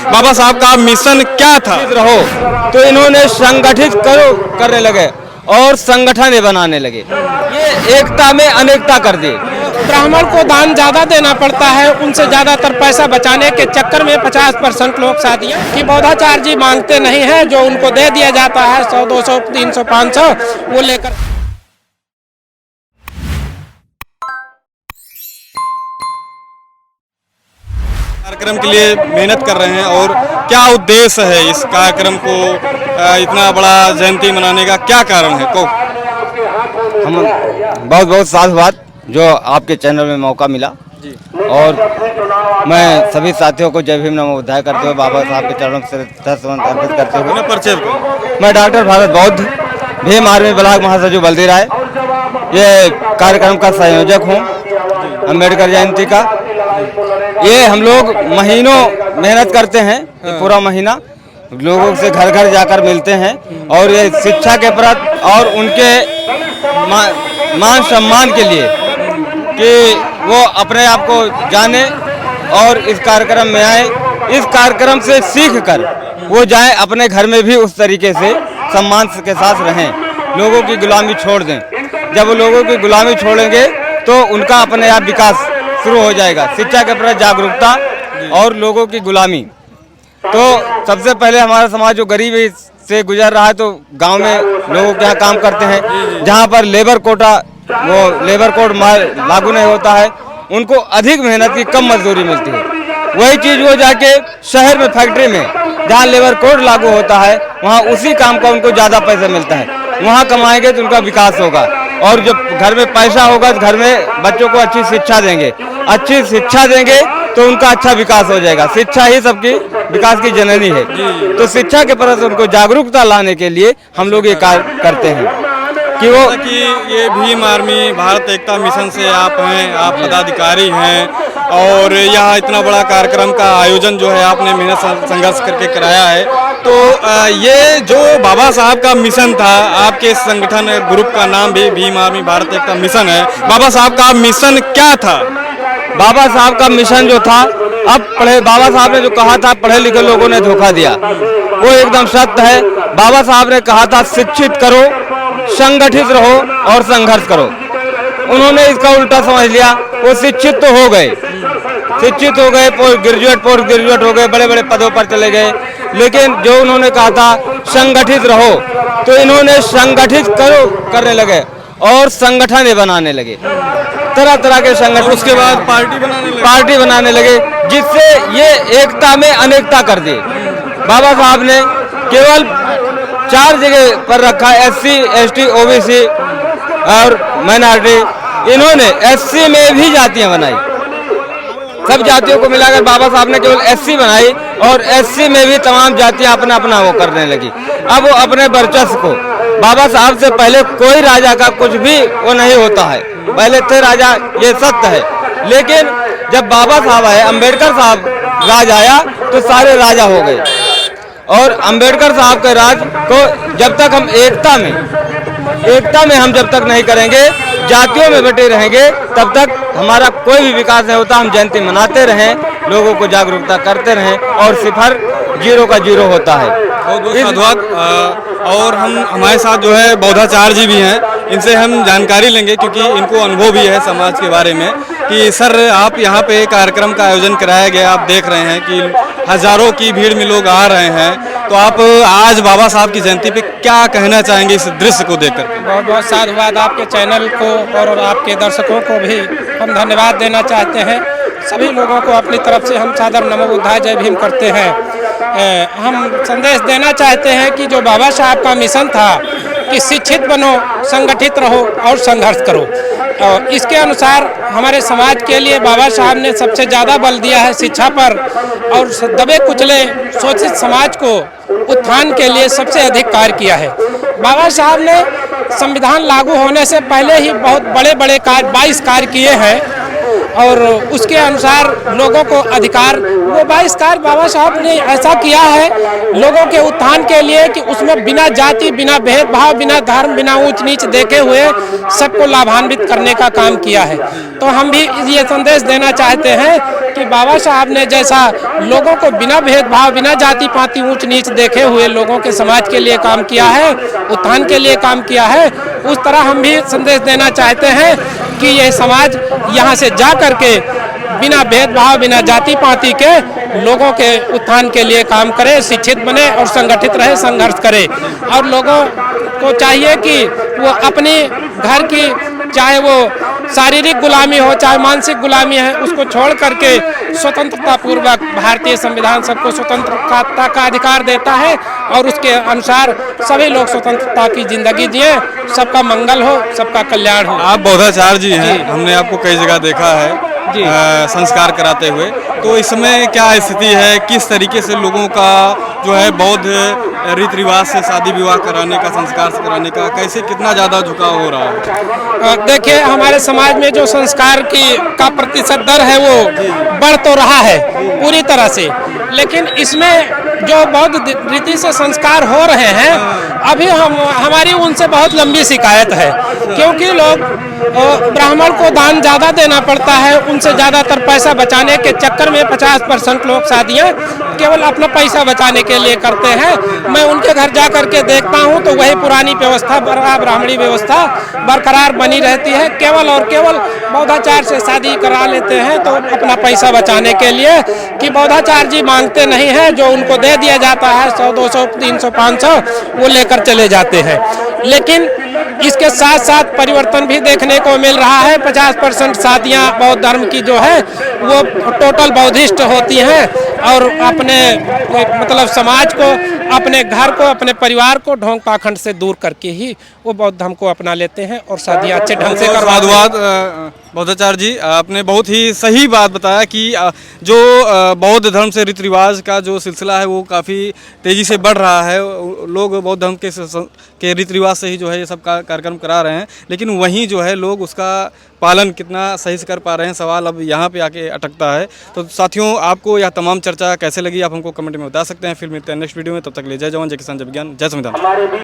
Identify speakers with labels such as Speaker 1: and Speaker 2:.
Speaker 1: बाबा साहब का मिशन क्या था?
Speaker 2: रहो तो इन्होंने संगठित करो करने लगे और संगठन बनाने लगे। ये एकता में अनेकता कर दी।
Speaker 3: ब्राह्मण को दान ज्यादा देना पड़ता है, उनसे ज्यादातर पैसा बचाने के चक्कर में 50% लोग शादियां कि बौद्धाचार्य जी मांगते नहीं है, जो उनको दे दिया जाता है 100, 200, 300, 500 वो लेकर।
Speaker 1: कार्यक्रम के लिए मेहनत कर रहे हैं और क्या उद्देश्य है इस कार्यक्रम को इतना बड़ा जयंती मनाने का, क्या कारण है को?
Speaker 2: हम बहुत बहुत साधुवाद जो आपके चैनल में मौका मिला
Speaker 1: जी।
Speaker 2: और मैं सभी साथियों को जय भीम नमो बुद्धाय करते हुए बाबा साहब के चरणों से श्रद्धासुमन अर्पित करते हुए
Speaker 1: परिचय
Speaker 2: मैं डॉक्टर भारत बौद्ध भीम आर्मी ब्लॉक महासचिव बल्दी राय ये कार्यक्रम का संयोजक हूँ अम्बेडकर जयंती का। ये हम लोग महीनों मेहनत करते हैं, पूरा महीना लोगों से घर घर जाकर मिलते हैं और ये शिक्षा के प्रति और उनके मान सम्मान के लिए कि वो अपने आप को जाने और इस कार्यक्रम में आए, इस कार्यक्रम से सीख कर वो जाए अपने घर में भी उस तरीके से सम्मान के साथ रहें, लोगों की गुलामी छोड़ दें। जब वो लोगों की गुलामी छोड़ेंगे तो उनका अपने आप विकास शुरू हो जाएगा। शिक्षा के प्रति जागरूकता और लोगों की गुलामी। तो सबसे पहले हमारा समाज जो गरीबी से गुजर रहा है तो गांव में लोगों के यहाँ काम करते हैं, जहाँ पर लेबर कोटा वो लेबर कोड लागू नहीं होता है, उनको अधिक मेहनत की कम मजदूरी मिलती है। वही चीज़ वो जाके शहर में फैक्ट्री में जहाँ लेबर कोड लागू होता है वहाँ उसी काम का उनको ज़्यादा पैसा मिलता है, वहाँ कमाएंगे तो उनका विकास होगा। और जब घर में पैसा होगा तो घर में बच्चों को अच्छी शिक्षा देंगे, अच्छी शिक्षा देंगे तो उनका अच्छा विकास हो जाएगा। शिक्षा ही सबकी विकास की जननी है। तो शिक्षा के प्रति उनको जागरूकता लाने के लिए हम लोग ये कार्य करते हैं कि वो
Speaker 1: कि ये भीम आर्मी भारत एकता मिशन से आप हैं, आप पदाधिकारी हैं और यह इतना बड़ा कार्यक्रम का आयोजन जो है आपने मेहनत संघर्ष करके कराया है। तो ये जो बाबा साहब का मिशन था, आपके संगठन ग्रुप का नाम भी भीम आर्मी भारत एकता मिशन है। बाबा साहब का मिशन क्या था?
Speaker 2: बाबा साहब का मिशन जो था, अब बाबा साहब ने जो कहा था पढ़े लिखे लोगों ने धोखा दिया, वो एकदम सत्य है। बाबा साहब ने कहा था शिक्षित करो, संगठित रहो और संघर्ष करो। उन्होंने इसका उल्टा समझ लिया। वो शिक्षित तो हो गए, शिक्षित हो गए, पोस्ट ग्रेजुएट हो गए, बड़े बड़े पदों पर चले गए, लेकिन जो उन्होंने कहा था संगठित रहो तो इन्होंने संगठित करो करने लगे और संगठन बनाने लगे, तरह तरह के संगठन।
Speaker 1: उसके बाद
Speaker 2: पार्टी बनाने लगे जिससे ये एकता में अनेकता कर दी। बाबा साहब ने केवल 4 जगह पर रखा, SC, ST, OBC और माइनॉरिटी। इन्होंने SC में भी जातियां बनाई, सब जातियों को मिलाकर बाबा साहब ने केवल SC बनाई और SC में भी तमाम जातियां अपना अपना वो करने लगी। अब वो अपने वर्चस्व को, बाबा साहब से पहले कोई राजा का कुछ भी वो नहीं होता है, पहले थे राजा, ये सत्य है। लेकिन जब बाबा साहब आए, अम्बेडकर साहब राज आया तो सारे राजा हो गए। और अम्बेडकर साहब के राज को जब तक हम एकता में हम जब तक नहीं करेंगे, जातियों में बटे रहेंगे, तब तक हमारा कोई भी विकास नहीं होता। हम जयंती मनाते रहें, लोगों को जागरूकता करते रहें और सिफर 0 का 0 होता है।
Speaker 1: बहुत धन्यवाद। और हमारे साथ जो है बौद्धाचार्य जी भी हैं, इनसे हम जानकारी लेंगे क्योंकि इनको अनुभव भी है समाज के बारे में। कि सर, आप यहाँ पे कार्यक्रम का आयोजन कराया गया, आप देख रहे हैं कि हजारों की भीड़ में लोग आ रहे हैं, तो आप आज बाबा साहब की जयंती पे क्या कहना चाहेंगे इस दृश्य को देखकर?
Speaker 3: बहुत बहुत साधुवाद आपके चैनल को और आपके दर्शकों को भी हम धन्यवाद देना चाहते हैं। सभी लोगों को अपनी तरफ से हम सादर नमो बुद्धाय जय भीम करते हैं। हम संदेश देना चाहते हैं कि जो बाबा साहब का मिशन था कि शिक्षित बनो, संगठित रहो और संघर्ष करो, और इसके अनुसार हमारे समाज के लिए बाबा साहब ने सबसे ज़्यादा बल दिया है शिक्षा पर, और दबे कुचले शोषित समाज को उत्थान के लिए सबसे अधिक कार्य किया है। बाबा साहब ने संविधान लागू होने से पहले ही बहुत बड़े बड़े कार्य 22 कार्य किए हैं और उसके अनुसार लोगों को अधिकार, वो बहिष्कार बाबा साहब ने ऐसा किया है लोगों के उत्थान के लिए कि उसमें बिना जाति, बिना भेदभाव, बिना धर्म, बिना ऊंच नीच देखे हुए सबको लाभान्वित करने का काम किया है। तो हम भी ये संदेश देना चाहते हैं कि बाबा साहब ने जैसा लोगों को बिना भेदभाव, बिना जाति पाति, ऊंच नीच देखे हुए लोगों के समाज के लिए काम किया है, उत्थान के लिए काम किया है, उस तरह हम भी संदेश देना चाहते हैं कि ये समाज यहाँ से जा करके बिना भेदभाव, बिना जाति पाति के लोगों के उत्थान के लिए काम करे, शिक्षित बने और संगठित रहे, संघर्ष करे। और लोगों को चाहिए कि वो अपने घर की, चाहे वो शारीरिक गुलामी हो चाहे मानसिक गुलामी है, उसको छोड़ करके स्वतंत्रता पूर्वक, भारतीय संविधान सबको स्वतंत्रता का अधिकार देता है और उसके अनुसार सभी लोग स्वतंत्रता की जिंदगी जिए, सबका मंगल हो, सबका कल्याण हो।
Speaker 1: आप बौद्धाचार्य जी हैं, हमने आपको कई जगह देखा है संस्कार कराते हुए, तो इस समय क्या स्थिति है, किस तरीके से लोगों का जो है बौद्ध रीति रिवाज से शादी विवाह कराने का, संस्कार से कराने का कैसे, कितना ज़्यादा झुकाव हो रहा है?
Speaker 3: देखिए, हमारे समाज में जो संस्कार का प्रतिशत दर है वो बढ़ तो रहा है पूरी तरह से, लेकिन इसमें जो बौद्ध रीति से संस्कार हो रहे हैं, अभी हमारी उनसे बहुत लंबी शिकायत है, क्योंकि लोग ब्राह्मण को दान ज़्यादा देना पड़ता है, उनसे ज़्यादातर पैसा बचाने के चक्कर में 50% लोग शादियाँ केवल अपना पैसा बचाने के लिए करते हैं। मैं उनके घर जा करके देखता हूँ तो वही पुरानी व्यवस्था, ब्राह्मणी व्यवस्था बरकरार बनी रहती है, केवल और केवल बौद्धाचार्य से शादी करा लेते हैं तो अपना पैसा बचाने के लिए, कि बौद्धाचार्य जी मांगते नहीं हैं, जो उनको दे दिया जाता है 100, 200, 300, 500 वो लेकर चले जाते हैं। लेकिन इसके साथ साथ परिवर्तन भी देखने को मिल रहा है। 50% शादियाँ बौद्ध धर्म की जो है वो टोटल बौद्धिस्ट होती हैं और अपने मतलब समाज को, अपने घर को, अपने परिवार को ढोंग पाखंड से दूर करके ही वो बौद्ध धर्म को अपना लेते हैं और शादियाँ अच्छे ढंग से करवाते हैं।
Speaker 1: बौद्धाचार्य जी, आपने बहुत ही सही बात बताया कि जो बौद्ध धर्म से रीति रिवाज का जो सिलसिला है वो काफ़ी तेज़ी से बढ़ रहा है। लोग बौद्ध धर्म के रीति रिवाज से ही जो है ये सब कार्यक्रम करा रहे हैं, लेकिन वहीं जो है लोग उसका पालन कितना सही से कर पा रहे हैं, सवाल अब यहाँ पे आके अटकता है। तो साथियों, आपको यह तमाम चर्चा कैसे लगी आप हमको कमेंट में बता सकते हैं। फिर मिलते हैं नेक्स्ट वीडियो में, तब तक ले जय जवान, जय किसान, जय विज्ञान, जय संविधान।